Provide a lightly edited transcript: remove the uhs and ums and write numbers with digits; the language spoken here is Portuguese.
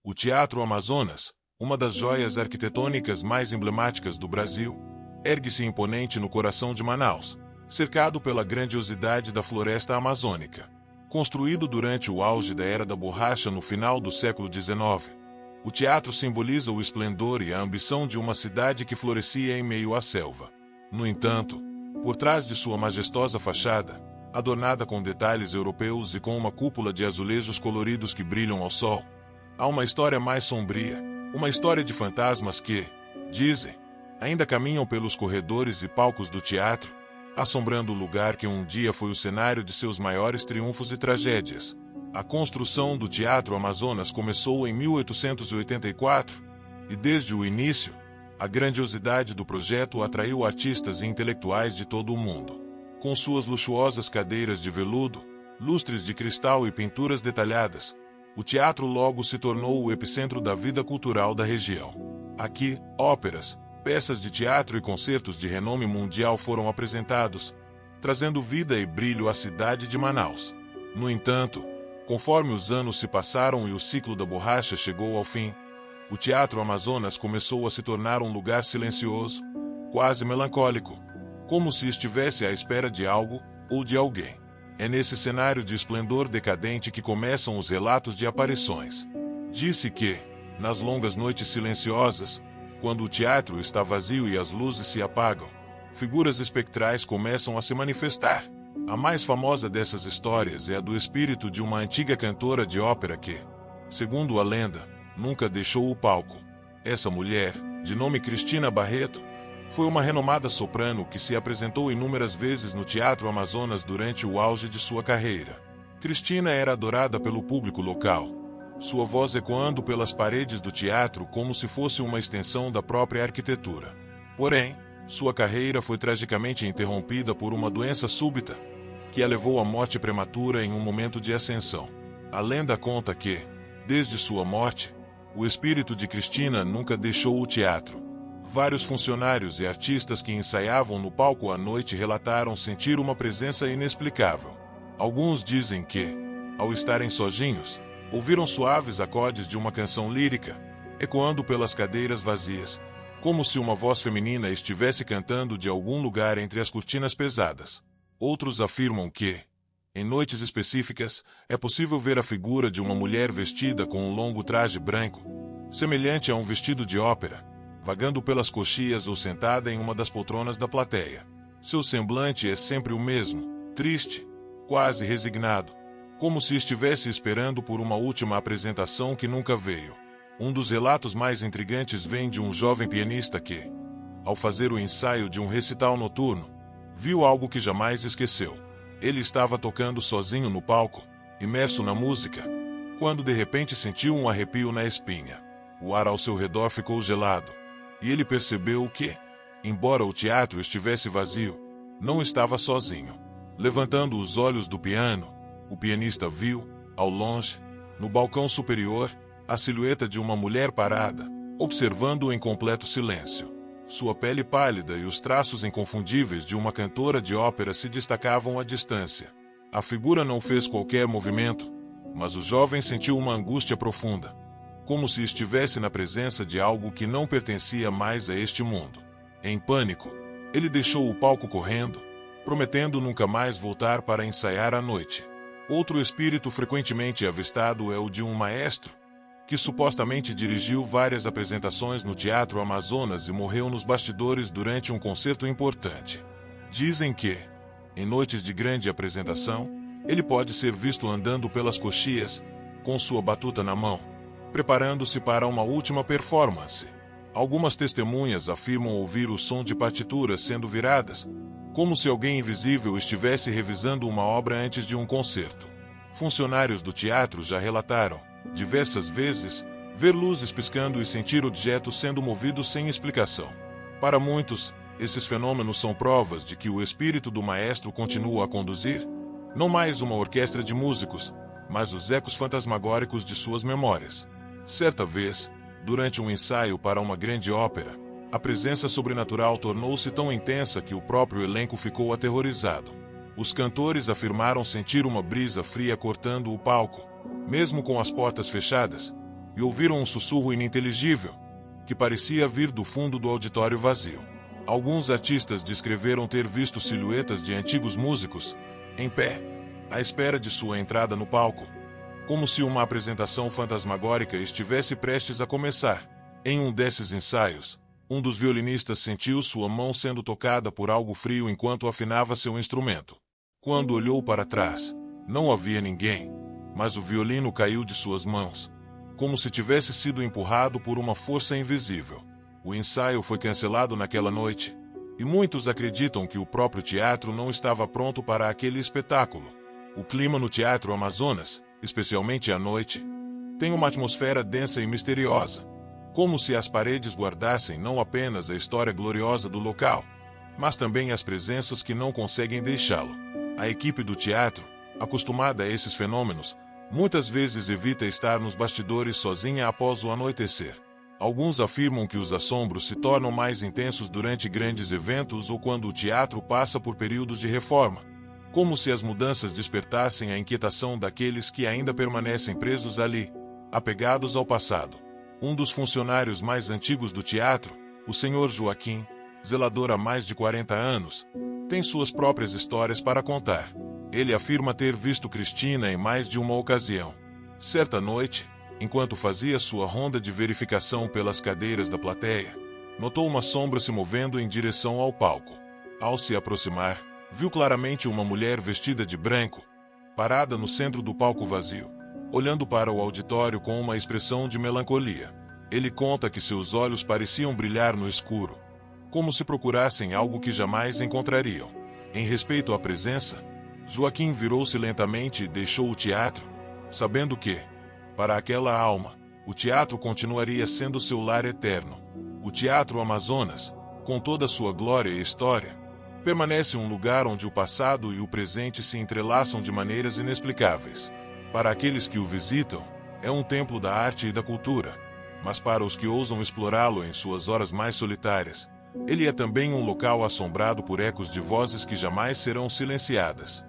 O Teatro Amazonas, uma das joias arquitetônicas mais emblemáticas do Brasil, ergue-se imponente no coração de Manaus, cercado pela grandiosidade da floresta amazônica. Construído durante o auge da Era da Borracha no final do século XIX, o teatro simboliza o esplendor e a ambição de uma cidade que florescia em meio à selva. No entanto, por trás de sua majestosa fachada, adornada com detalhes europeus e com uma cúpula de azulejos coloridos que brilham ao sol, há uma história mais sombria, uma história de fantasmas que, dizem, ainda caminham pelos corredores e palcos do teatro, assombrando o lugar que um dia foi o cenário de seus maiores triunfos e tragédias. A construção do Teatro Amazonas começou em 1884, e desde o início, a grandiosidade do projeto atraiu artistas e intelectuais de todo o mundo. Com suas luxuosas cadeiras de veludo, lustres de cristal e pinturas detalhadas, o teatro logo se tornou o epicentro da vida cultural da região. Aqui, óperas, peças de teatro e concertos de renome mundial foram apresentados, trazendo vida e brilho à cidade de Manaus. No entanto, conforme os anos se passaram e o ciclo da borracha chegou ao fim, o Teatro Amazonas começou a se tornar um lugar silencioso, quase melancólico, como se estivesse à espera de algo ou de alguém. É nesse cenário de esplendor decadente que começam os relatos de aparições. Disse que, nas longas noites silenciosas, quando o teatro está vazio e as luzes se apagam, figuras espectrais começam a se manifestar. A mais famosa dessas histórias é a do espírito de uma antiga cantora de ópera que, segundo a lenda, nunca deixou o palco. Essa mulher, de nome Cristina Barreto, foi uma renomada soprano que se apresentou inúmeras vezes no Teatro Amazonas durante o auge de sua carreira. Cristina era adorada pelo público local, sua voz ecoando pelas paredes do teatro como se fosse uma extensão da própria arquitetura. Porém, sua carreira foi tragicamente interrompida por uma doença súbita, que a levou à morte prematura em um momento de ascensão. A lenda conta que, desde sua morte, o espírito de Cristina nunca deixou o teatro. Vários funcionários e artistas que ensaiavam no palco à noite relataram sentir uma presença inexplicável. Alguns dizem que, ao estarem sozinhos, ouviram suaves acordes de uma canção lírica, ecoando pelas cadeiras vazias, como se uma voz feminina estivesse cantando de algum lugar entre as cortinas pesadas. Outros afirmam que, em noites específicas, é possível ver a figura de uma mulher vestida com um longo traje branco, semelhante a um vestido de ópera, vagando pelas coxias ou sentada em uma das poltronas da plateia. Seu semblante é sempre o mesmo, triste, quase resignado, como se estivesse esperando por uma última apresentação que nunca veio. Um dos relatos mais intrigantes vem de um jovem pianista que, ao fazer o ensaio de um recital noturno, viu algo que jamais esqueceu. Ele estava tocando sozinho no palco, imerso na música, quando de repente sentiu um arrepio na espinha. O ar ao seu redor ficou gelado, e ele percebeu que, embora o teatro estivesse vazio, não estava sozinho. Levantando os olhos do piano, o pianista viu, ao longe, no balcão superior, a silhueta de uma mulher parada, observando-o em completo silêncio. Sua pele pálida e os traços inconfundíveis de uma cantora de ópera se destacavam à distância. A figura não fez qualquer movimento, mas o jovem sentiu uma angústia profunda, como se estivesse na presença de algo que não pertencia mais a este mundo. Em pânico, ele deixou o palco correndo, prometendo nunca mais voltar para ensaiar à noite. Outro espírito frequentemente avistado é o de um maestro, que supostamente dirigiu várias apresentações no Teatro Amazonas e morreu nos bastidores durante um concerto importante. Dizem que, em noites de grande apresentação, ele pode ser visto andando pelas coxias, com sua batuta na mão, preparando-se para uma última performance. Algumas testemunhas afirmam ouvir o som de partituras sendo viradas, como se alguém invisível estivesse revisando uma obra antes de um concerto. Funcionários do teatro já relataram, diversas vezes, ver luzes piscando e sentir objetos sendo movidos sem explicação. Para muitos, esses fenômenos são provas de que o espírito do maestro continua a conduzir, não mais uma orquestra de músicos, mas os ecos fantasmagóricos de suas memórias. Certa vez, durante um ensaio para uma grande ópera, a presença sobrenatural tornou-se tão intensa que o próprio elenco ficou aterrorizado. Os cantores afirmaram sentir uma brisa fria cortando o palco, mesmo com as portas fechadas, e ouviram um sussurro ininteligível, que parecia vir do fundo do auditório vazio. Alguns artistas descreveram ter visto silhuetas de antigos músicos, em pé, à espera de sua entrada no palco, como se uma apresentação fantasmagórica estivesse prestes a começar. Em um desses ensaios, um dos violinistas sentiu sua mão sendo tocada por algo frio enquanto afinava seu instrumento. Quando olhou para trás, não havia ninguém, mas o violino caiu de suas mãos, como se tivesse sido empurrado por uma força invisível. O ensaio foi cancelado naquela noite, e muitos acreditam que o próprio teatro não estava pronto para aquele espetáculo. O clima no Teatro Amazonas, especialmente à noite, tem uma atmosfera densa e misteriosa, como se as paredes guardassem não apenas a história gloriosa do local, mas também as presenças que não conseguem deixá-lo. A equipe do teatro, acostumada a esses fenômenos, muitas vezes evita estar nos bastidores sozinha após o anoitecer. Alguns afirmam que os assombros se tornam mais intensos durante grandes eventos ou quando o teatro passa por períodos de reforma, como se as mudanças despertassem a inquietação daqueles que ainda permanecem presos ali, apegados ao passado. Um dos funcionários mais antigos do teatro, o Sr. Joaquim, zelador há mais de 40 anos, tem suas próprias histórias para contar. Ele afirma ter visto Cristina em mais de uma ocasião. Certa noite, enquanto fazia sua ronda de verificação pelas cadeiras da plateia, notou uma sombra se movendo em direção ao palco. Ao se aproximar, viu claramente uma mulher vestida de branco, parada no centro do palco vazio, olhando para o auditório com uma expressão de melancolia. Ele conta que seus olhos pareciam brilhar no escuro, como se procurassem algo que jamais encontrariam. Em respeito à presença, Joaquim virou-se lentamente e deixou o teatro, sabendo que, para aquela alma, o teatro continuaria sendo seu lar eterno. O Teatro Amazonas, com toda sua glória e história, permanece um lugar onde o passado e o presente se entrelaçam de maneiras inexplicáveis. Para aqueles que o visitam, é um templo da arte e da cultura, mas para os que ousam explorá-lo em suas horas mais solitárias, ele é também um local assombrado por ecos de vozes que jamais serão silenciadas.